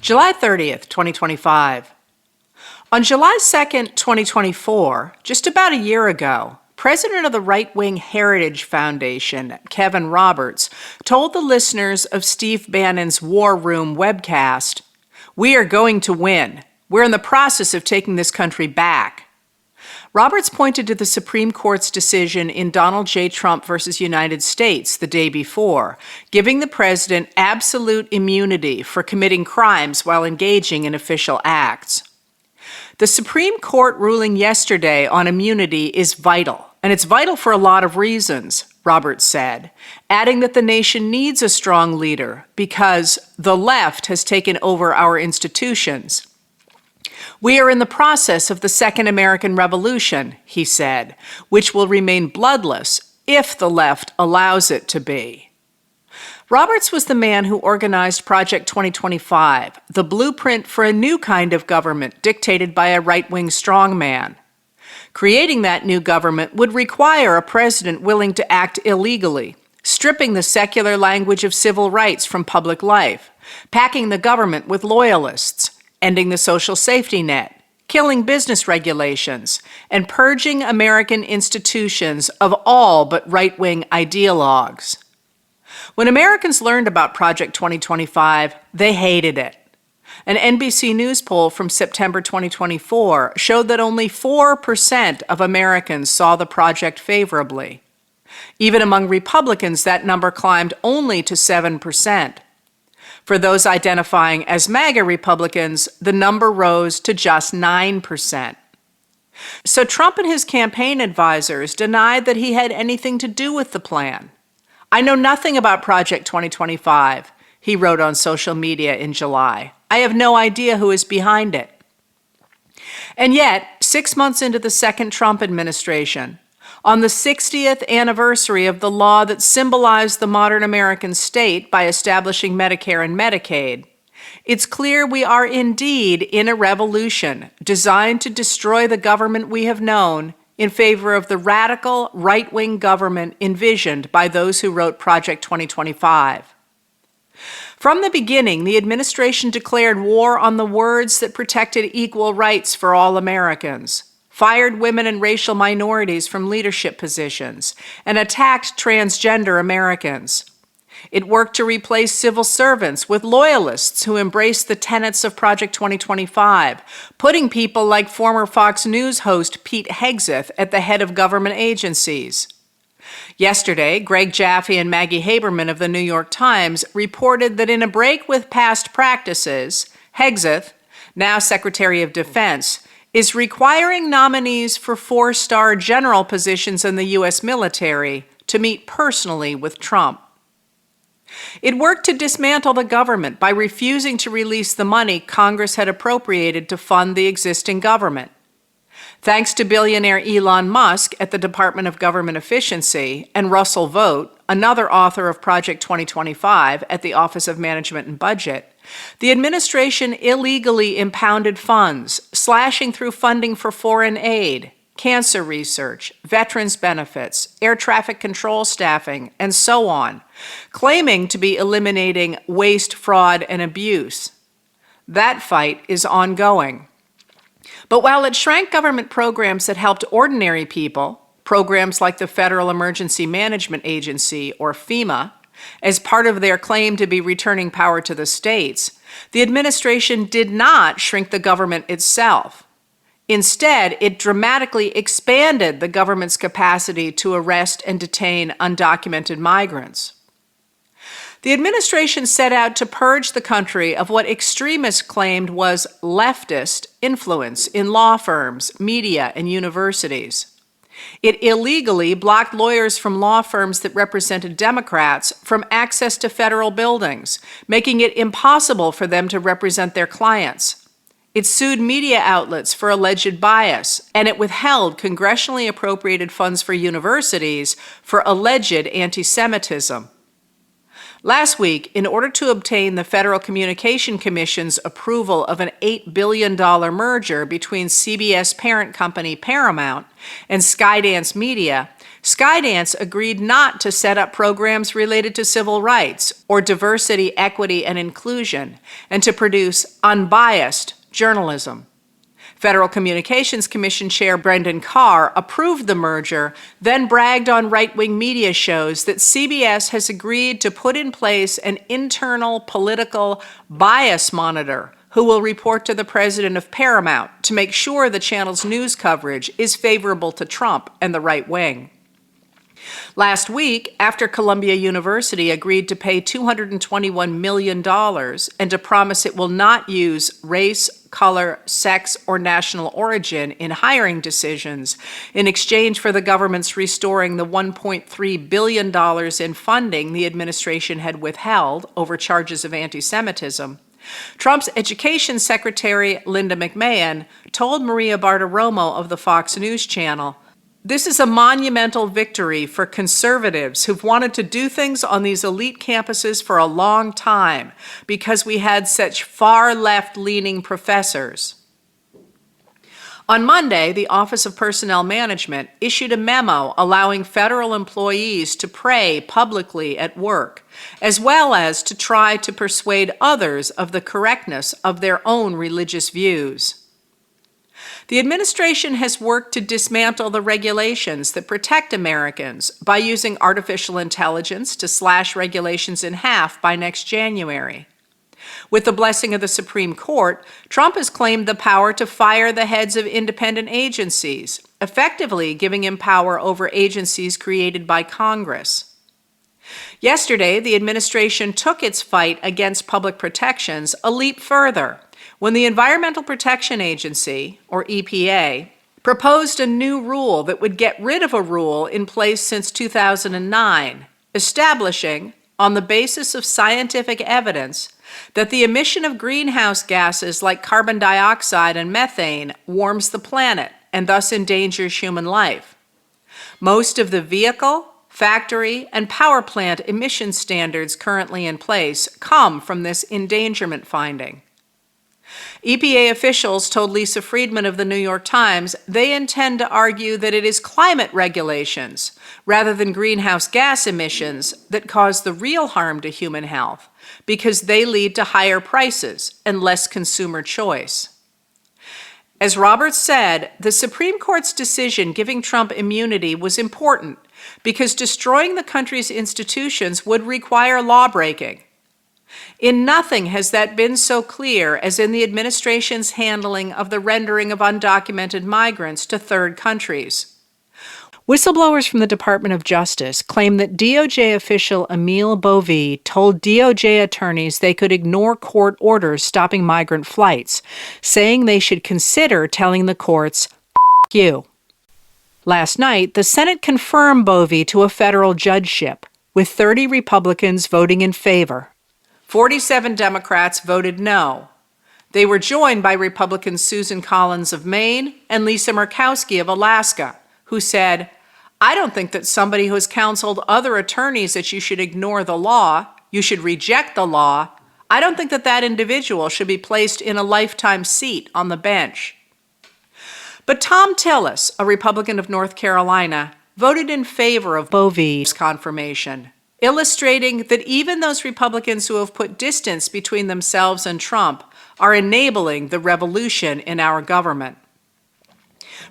July 30th, 2025. On July 2nd, 2024, just about a year ago, President of the right-wing Heritage Foundation, Kevin Roberts, told the listeners of Steve Bannon's War Room webcast, "We are going to win. We're in the process of taking this country back." Roberts pointed to the Supreme Court's decision in Donald J. Trump versus United States the day before, giving the president absolute immunity for committing crimes while engaging in official acts. The Supreme Court ruling yesterday on immunity is vital, and it's vital for a lot of reasons, Roberts said, adding that the nation needs a strong leader because the left has taken over our institutions. "We are in the process of the Second American Revolution," he said, "which will remain bloodless if the left allows it to be." Roberts was the man who organized Project 2025, the blueprint for a new kind of government dictated by a right-wing strongman. Creating that new government would require a president willing to act illegally, stripping the secular language of civil rights from public life, packing the government with loyalists, ending the social safety net, killing business regulations, and purging American institutions of all but right-wing ideologues. When Americans learned about Project 2025, they hated it. An NBC News poll from September 2024 showed that only 4% of Americans saw the project favorably. Even among Republicans, that number climbed only to 7%. For those identifying as MAGA Republicans, the number rose to just 9%. So Trump and his campaign advisors denied that he had anything to do with the plan. "I know nothing about Project 2025, he wrote on social media in July. "I have no idea who is behind it." And yet, 6 months into the second Trump administration, on the 60th anniversary of the law that symbolized the modern American state by establishing Medicare and Medicaid, it's clear we are indeed in a revolution designed to destroy the government we have known in favor of the radical right-wing government envisioned by those who wrote Project 2025. From the beginning, the administration declared war on the words that protected equal rights for all Americans, fired women and racial minorities from leadership positions, and attacked transgender Americans. It worked to replace civil servants with loyalists who embraced the tenets of Project 2025, putting people like former Fox News host Pete Hegseth at the head of government agencies. Yesterday, Greg Jaffe and Maggie Haberman of the New York Times reported that in a break with past practices, Hegseth, now Secretary of Defense, is requiring nominees for 4-star general positions in the U.S. military to meet personally with Trump. It worked to dismantle the government by refusing to release the money Congress had appropriated to fund the existing government. Thanks to billionaire Elon Musk at the Department of Government Efficiency and Russell Vought, another author of Project 2025 at the Office of Management and Budget, the administration illegally impounded funds, slashing through funding for foreign aid, cancer research, veterans benefits, air traffic control staffing, and so on, claiming to be eliminating waste, fraud, and abuse. That fight is ongoing. But while it shrank government programs that helped ordinary people, programs like the Federal Emergency Management Agency, or FEMA, as part of their claim to be returning power to the states, the administration did not shrink the government itself. Instead, it dramatically expanded the government's capacity to arrest and detain undocumented migrants. The administration set out to purge the country of what extremists claimed was leftist influence in law firms, media, and universities. It illegally blocked lawyers from law firms that represented Democrats from access to federal buildings, making it impossible for them to represent their clients. It sued media outlets for alleged bias, and it withheld congressionally appropriated funds for universities for alleged anti-Semitism. Last week, in order to obtain the Federal Communication Commission's approval of an $8 billion merger between CBS parent company Paramount and Skydance Media, Skydance agreed not to set up programs related to civil rights or diversity, equity, and inclusion, and to produce unbiased journalism. Federal Communications Commission Chair Brendan Carr approved the merger, then bragged on right-wing media shows that CBS has agreed to put in place an internal political bias monitor who will report to the president of Paramount to make sure the channel's news coverage is favorable to Trump and the right wing. Last week, after Columbia University agreed to pay $221 million and to promise it will not use race, color, sex, or national origin in hiring decisions in exchange for the government's restoring the $1.3 billion in funding the administration had withheld over charges of anti-Semitism, Trump's Education Secretary Linda McMahon told Maria Bartiromo of the Fox News Channel, "This is a monumental victory for conservatives who've wanted to do things on these elite campuses for a long time because we had such far left-leaning professors." On Monday, the Office of Personnel Management issued a memo allowing federal employees to pray publicly at work, as well as to try to persuade others of the correctness of their own religious views. The administration has worked to dismantle the regulations that protect Americans by using artificial intelligence to slash regulations in half by next January. With the blessing of the Supreme Court, Trump has claimed the power to fire the heads of independent agencies, effectively giving him power over agencies created by Congress. Yesterday, the administration took its fight against public protections a leap further when the Environmental Protection Agency, or EPA, proposed a new rule that would get rid of a rule in place since 2009, establishing, on the basis of scientific evidence, that the emission of greenhouse gases like carbon dioxide and methane warms the planet and thus endangers human life. Most of the vehicle, factory, and power plant emission standards currently in place come from this endangerment finding. EPA officials told Lisa Friedman of the New York Times they intend to argue that it is climate regulations, rather than greenhouse gas emissions, that cause the real harm to human health, because they lead to higher prices and less consumer choice. As Roberts said, the Supreme Court's decision giving Trump immunity was important because destroying the country's institutions would require lawbreaking. In nothing has that been so clear as in the administration's handling of the rendering of undocumented migrants to third countries. Whistleblowers from the Department of Justice claim that DOJ official Emile Bovee told DOJ attorneys they could ignore court orders stopping migrant flights, saying they should consider telling the courts, "F you." Last night, the Senate confirmed Bovee to a federal judgeship, with 30 Republicans voting in favor. 47 Democrats voted no. They were joined by Republicans Susan Collins of Maine and Lisa Murkowski of Alaska, who said, "I don't think that somebody who has counseled other attorneys that you should ignore the law, you should reject the law, I don't think that that individual should be placed in a lifetime seat on the bench." But Tom Tillis, a Republican of North Carolina, voted in favor of Bovee's confirmation, illustrating that even those Republicans who have put distance between themselves and Trump are enabling the revolution in our government.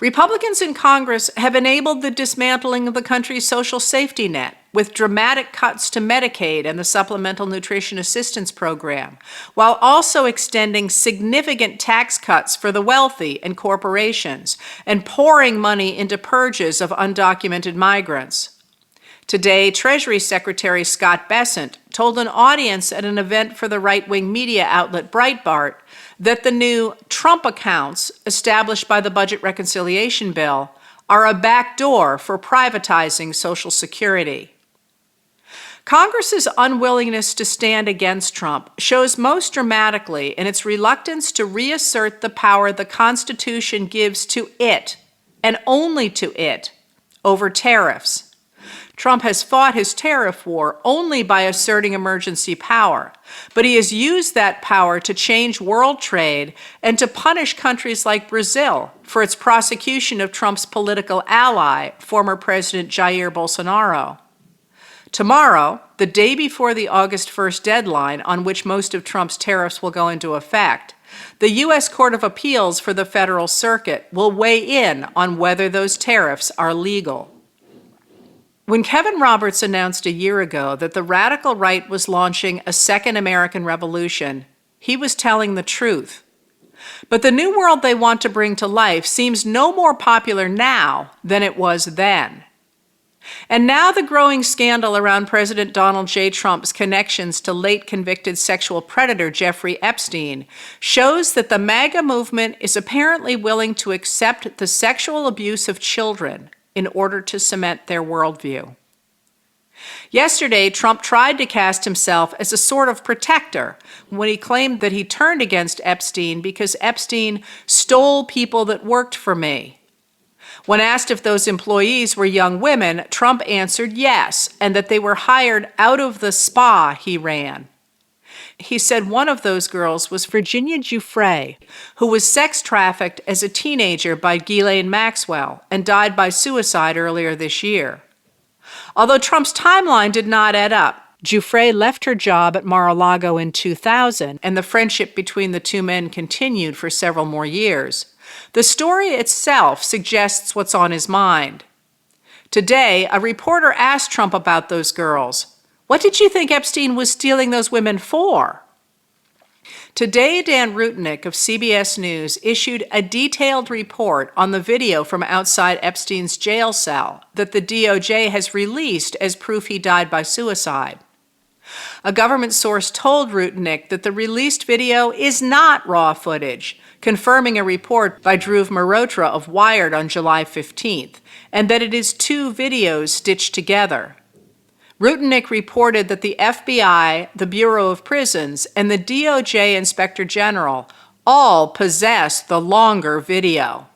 Republicans in Congress have enabled the dismantling of the country's social safety net with dramatic cuts to Medicaid and the Supplemental Nutrition Assistance Program, while also extending significant tax cuts for the wealthy and corporations and pouring money into purges of undocumented migrants. Today, Treasury Secretary Scott Bessent told an audience at an event for the right-wing media outlet Breitbart that the new Trump accounts established by the budget reconciliation bill are a backdoor for privatizing Social Security. Congress's unwillingness to stand against Trump shows most dramatically in its reluctance to reassert the power the Constitution gives to it, and only to it, over tariffs. Trump has fought his tariff war only by asserting emergency power, but he has used that power to change world trade and to punish countries like Brazil for its prosecution of Trump's political ally, former President Jair Bolsonaro. Tomorrow, the day before the August 1st deadline on which most of Trump's tariffs will go into effect, the U.S. Court of Appeals for the Federal Circuit will weigh in on whether those tariffs are legal. When Kevin Roberts announced a year ago that the radical right was launching a second American revolution, he was telling the truth. But the new world they want to bring to life seems no more popular now than it was then. And now the growing scandal around President Donald J. Trump's connections to late convicted sexual predator Jeffrey Epstein shows that the MAGA movement is apparently willing to accept the sexual abuse of children in order to cement their worldview. Yesterday, Trump tried to cast himself as a sort of protector when he claimed that he turned against Epstein because Epstein stole people that worked for me. When asked if those employees were young women, Trump answered yes, and that they were hired out of the spa he ran. He said one of those girls was Virginia Giuffre, who was sex trafficked as a teenager by Ghislaine Maxwell and died by suicide earlier this year. Although Trump's timeline did not add up, Giuffre left her job at Mar-a-Lago in 2000, and the friendship between the two men continued for several more years. The story itself suggests what's on his mind. Today, a reporter asked Trump about those girls. What did you think Epstein was stealing those women for? Today, Dan Rutnick of CBS News issued a detailed report on the video from outside Epstein's jail cell that the DOJ has released as proof he died by suicide. A government source told Rutnick that the released video is not raw footage, confirming a report by Dhruv Mehrotra of Wired on July 15th, and that it is two videos stitched together. Rutnick reported that the FBI, the Bureau of Prisons, and the DOJ Inspector General all possess the longer video.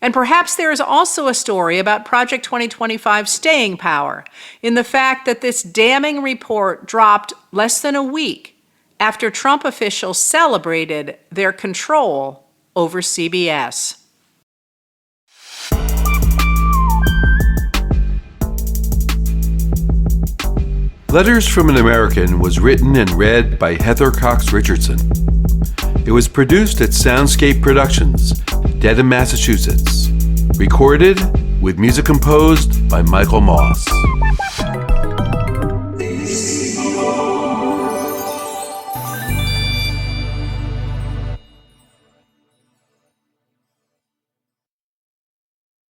And perhaps there is also a story about Project 2025's staying power in the fact that this damning report dropped less than a week after Trump officials celebrated their control over CBS. Letters from an American was written and read by Heather Cox Richardson. It was produced at Soundscape Productions, Dedham, Massachusetts. Recorded with music composed by Michael Moss.